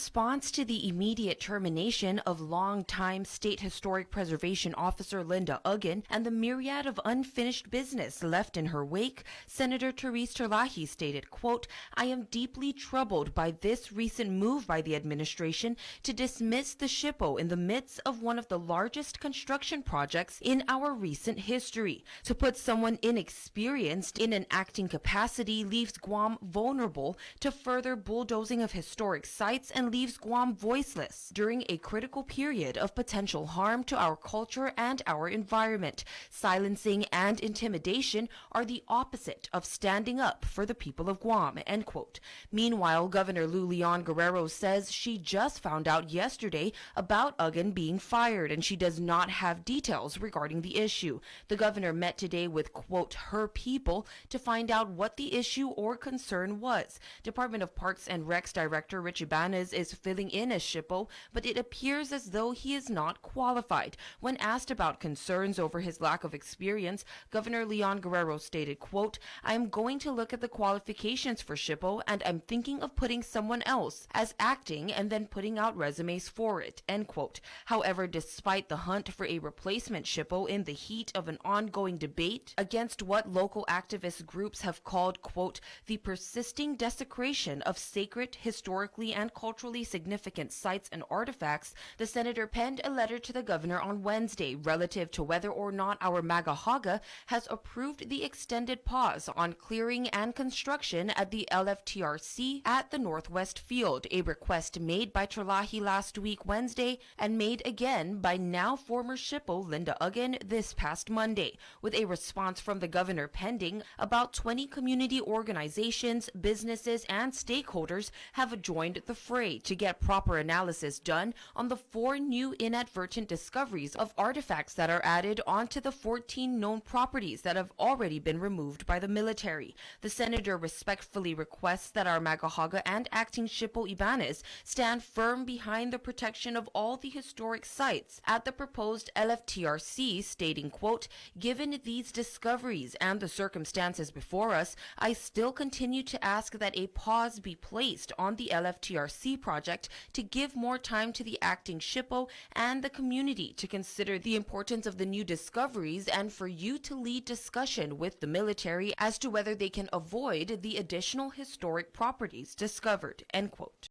response to the immediate termination of longtime State Historic Preservation Officer Linda Uggan and the myriad of unfinished business left in her wake, Senator Therese Terlahi stated, quote, "I am deeply troubled by this recent move by the administration to dismiss the SHPO in the midst of one of the largest construction projects in our recent history. To put someone inexperienced in an acting capacity leaves Guam vulnerable to further bulldozing of historic sites and leaves Guam voiceless during a critical period of potential harm to our culture and our environment. Silencing and intimidation are the opposite of standing up for the people of Guam," end quote. Meanwhile, Governor Lou Leon Guerrero says she just found out yesterday about Uggan being fired and she does not have details regarding the issue. The governor met today with, quote, "her people" to find out what the issue or concern was. Department of Parks and Recs Director Rich Ibanez is filling in as SHPO, but it appears as though he is not qualified. When asked about concerns over his lack of experience, Governor Leon Guerrero stated, quote, "I am going to look at the qualifications for SHPO and I'm thinking of putting someone else as acting and then putting out resumes for it," end quote. However, despite the hunt for a replacement SHPO in the heat of an ongoing debate against what local activist groups have called, quote, "the persisting desecration of sacred, historically and culturally significant sites and artifacts," the senator penned a letter to the governor on Wednesday relative to whether or not our Magahaga has approved the extended pause on clearing and construction at the LFTRC at the Northwest Field, a request made by Terlahi last week Wednesday and made again by now former SHPO Linda Uggan this past Monday. With a response from the governor pending, about 20 community organizations, businesses, and stakeholders have joined the fray to get proper analysis done on the 4 new inadvertent discoveries of artifacts that are added onto the 14 known properties that have already been removed by the military. The senator respectfully requests that our Magahaga and acting SHPO Ibanez stand firm behind the protection of all the historic sites at the proposed LFTRC, stating, quote, "Given these discoveries and the circumstances before us, I still continue to ask that a pause be placed on the LFTRC project to give more time to the acting SHPO and the community to consider the importance of the new discoveries and for you to lead discussion with the military as to whether they can avoid the additional historic properties discovered," end quote.